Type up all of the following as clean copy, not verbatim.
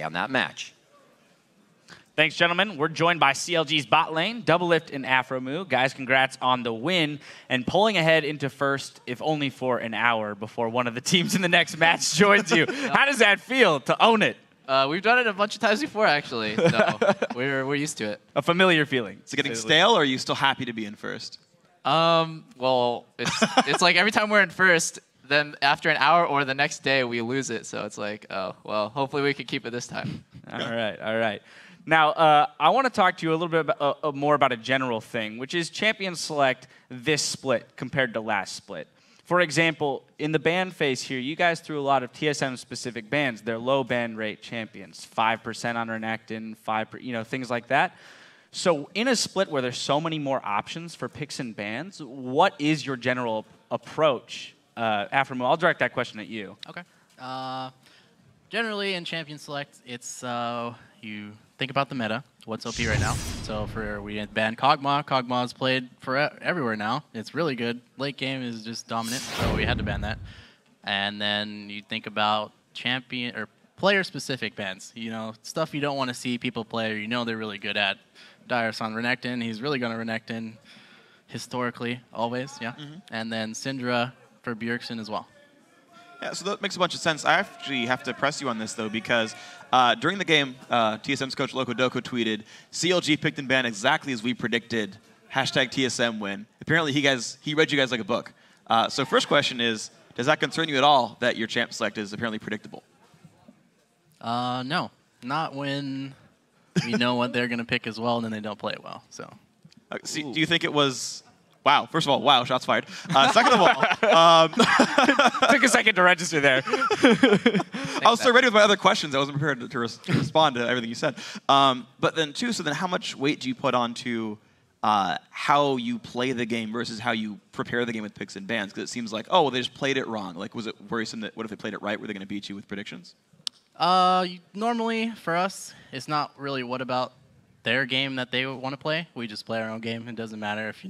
Saturday on that match. Thanks, gentlemen. We're joined by CLG's bot lane, Doublelift and Afromoo. Guys, congrats on the win and pulling ahead into first, if only for an hour before one of the teams in the next match joins you. How does that feel to own it? We've done it a bunch of times before, actually, so we're used to it. A familiar feeling. Is it getting stale, or are you still happy to be in first? Well, it's like every time we're in first, then after an hour or the next day, we lose it. So it's like, oh, well, hopefully we can keep it this time. All right. Now, I want to talk to you a little bit more about a general thing, which is champion select this split compared to last split. For example, in the ban phase here, you guys threw a lot of TSM-specific bans. They're low ban rate champions, 5% on Renekton, 5%, things like that. So in a split where there's so many more options for picks and bans, what is your general approach? Afromoo, I'll direct that question at you. Okay. Generally, in champion select, it's you think about the meta, what's OP right now. So we banned Kog'Maw. Kog'Maw's played for everywhere now. It's really good. Late game is just dominant, so we had to ban that. And then you think about champion or player-specific bans. Stuff you don't want to see people play, or they're really good at. Dyrus on Renekton, he's really going to Renekton historically, always, yeah. And then Syndra for Bjergsen as well. Yeah, so that makes a bunch of sense. I actually have to press you on this, though, because during the game, TSM's coach Loco Doco tweeted, CLG picked and banned exactly as we predicted, #TSM win. Apparently, he read you guys like a book. So first question is, does that concern you at all that your champ select is apparently predictable? No, not when we know what they're going to pick as well, and then they don't play it well. So, do you think it was... Wow, first of all, wow, shots fired. Second of all... Took a second to register there. I was so ready with my other questions. I wasn't prepared to respond to everything you said. But then, too, so then how much weight do you put onto how you play the game versus how you prepare the game with picks and bans? Because it seems like, oh, well, they just played it wrong. Like, was it worrisome that what if they played it right? Were they going to beat you with predictions? Normally, for us, it's not really what about their game that they want to play. We just play our own game. It doesn't matter if,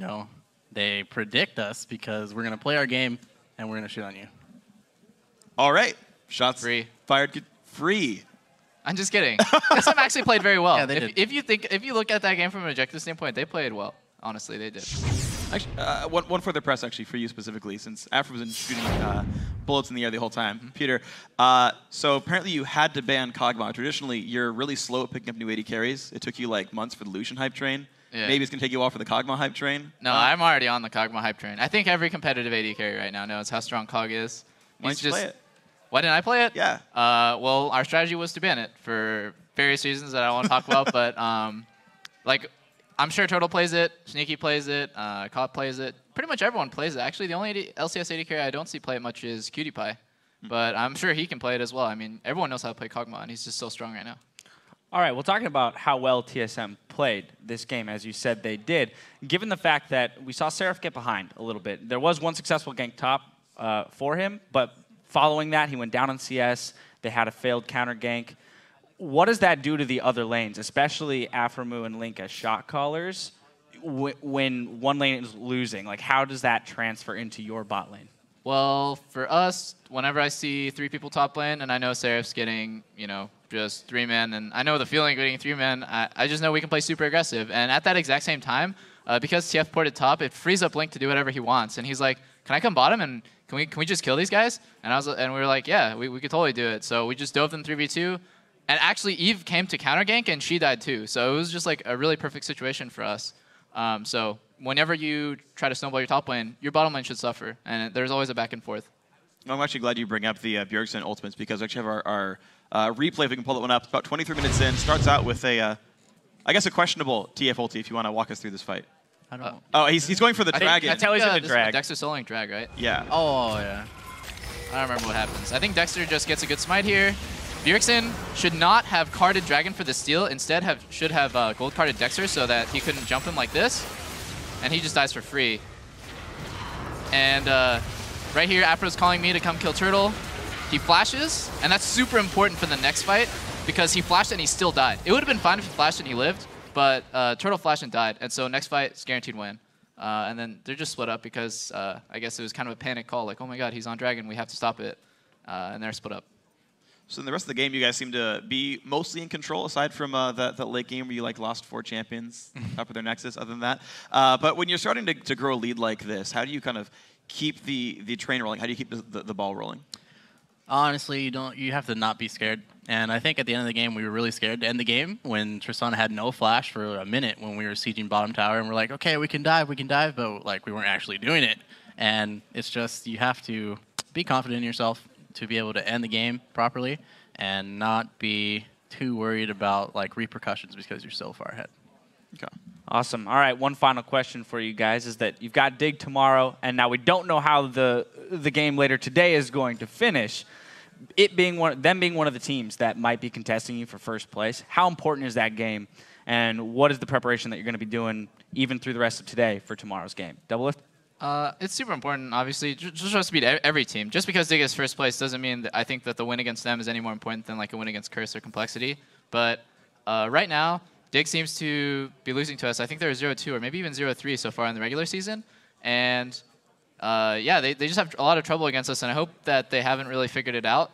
they predict us, because we're going to play our game and we're going to shoot on you. All right. Shots free. Fired free. I'm just kidding. TSM actually played very well. Yeah, they did. If you look at that game from an objective standpoint, they played well. Honestly, they did. Actually, one further press, actually, for you specifically, since Afro was shooting bullets in the air the whole time. Peter, so apparently you had to ban Kog'Maw. Traditionally, you're really slow at picking up new AD carries. It took you like months for the Lucian hype train. Yeah. Maybe it's going to take you a while for the Kog'Maw hype train. No, I'm already on the Kog'Maw hype train. I think every competitive AD carry right now knows how strong Kog is. Why didn't you play it? Why didn't I play it? Yeah. Well, our strategy was to ban it for various reasons that I don't want to talk about. But I'm sure Turtle plays it, Sneaky plays it, Cop plays it. Pretty much everyone plays it. Actually, the only LCS AD carry I don't see play it much is Cutie Pie. But I'm sure he can play it as well. I mean, everyone knows how to play Kog'Maw, and he's just so strong right now. All right, well, talking about how well TSM played this game, as you said they did, given the fact that we saw Seraph get behind a little bit, there was one successful gank top for him, but following that, he went down on CS. They had a failed counter gank. What does that do to the other lanes, especially Afromoo and Link as shot callers, when one lane is losing? Like, how does that transfer into your bot lane? Well, for us, whenever I see 3 people top lane and I know Seraph's getting, just 3-man, and I know the feeling of getting 3-man, I just know we can play super aggressive. And at that exact same time, because TF ported top, it frees up Link to do whatever he wants. And he's like, can I come bottom and can we just kill these guys? And we were like, yeah, we could totally do it. So we just dove them 3v2. And actually, Eve came to counter gank, and she died too. So it was just like a really perfect situation for us. So whenever you try to snowball your top lane, your bottom lane should suffer. And there's always a back and forth. I'm actually glad you bring up the Bjergsen ultimates, because we actually have our replay, if we can pull that one up. It's about 23 minutes in. Starts out with a, I guess, a questionable TF ulti, if you want to walk us through this fight. I don't know. Oh, he's going for the dragon. I tell he's in the drag. Dexter soloing drag, right? Yeah. Oh, yeah. I don't remember what happens. I think Dexter just gets a good smite here. Bjergsen should not have carded dragon for the steal. Instead, should have gold carded Dexter so that he couldn't jump him like this. And he just dies for free. And right here, Afro's calling me to come kill Turtle. He flashes, and that's super important for the next fight, because he flashed and he still died. It would have been fine if he flashed and he lived, but Turtle flashed and died. And so next fight, it's guaranteed win. And then they're just split up because I guess it was kind of a panic call, like, oh my god, he's on dragon, we have to stop it. And they're split up. So in the rest of the game, you guys seem to be mostly in control, aside from that late game where you lost 4 champions top of their nexus. Other than that, but when you're starting to grow a lead like this, how do you kind of keep the train rolling? How do you keep the ball rolling? Honestly, you have to not be scared. And I think at the end of the game, we were really scared to end the game when Tristan had no flash for a minute when we were sieging bottom tower, and we're like, okay, we can dive, but like we weren't actually doing it. And it's just you have to be confident in yourself to be able to end the game properly and not be too worried about like repercussions because you're so far ahead. Okay. Awesome. All right, one final question for you guys is that you've got Dig tomorrow, and now we don't know how the game later today is going to finish. Them being one of the teams that might be contesting you for first place, how important is that game, and what is the preparation that you're going to be doing even through the rest of today for tomorrow's game? Double Lift? It's super important, obviously. Just tries to beat every team. Just because Dig is first place doesn't mean that I think that the win against them is any more important than like a win against Curse or Complexity. But right now, Dig seems to be losing to us. I think they're 0-2 or maybe even 0-3 so far in the regular season. And yeah, they just have a lot of trouble against us, and I hope that they haven't really figured it out.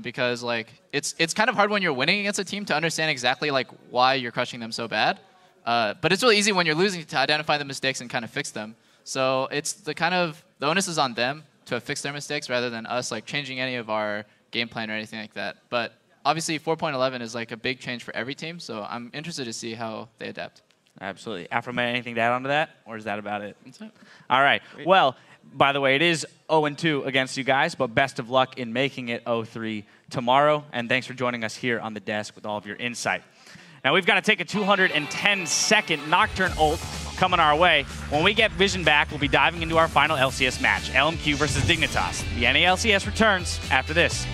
Because like it's kind of hard when you're winning against a team to understand exactly like why you're crushing them so bad. But it's really easy when you're losing to identify the mistakes and kind of fix them. So it's the onus is on them to have fixed their mistakes rather than us like changing any of our game plan or anything like that. But obviously 4.11 is like a big change for every team, so I'm interested to see how they adapt. Absolutely. Afroman, anything to add on to that, or is that about it? That's it. All right. Great. Well, by the way, it is 0-2 against you guys, but best of luck in making it 0-3 tomorrow, and thanks for joining us here on the desk with all of your insight. Now we've got to take a 210-second Nocturne ult coming our way. When we get Vision back, we'll be diving into our final LCS match, LMQ versus Dignitas. The NA LCS returns after this.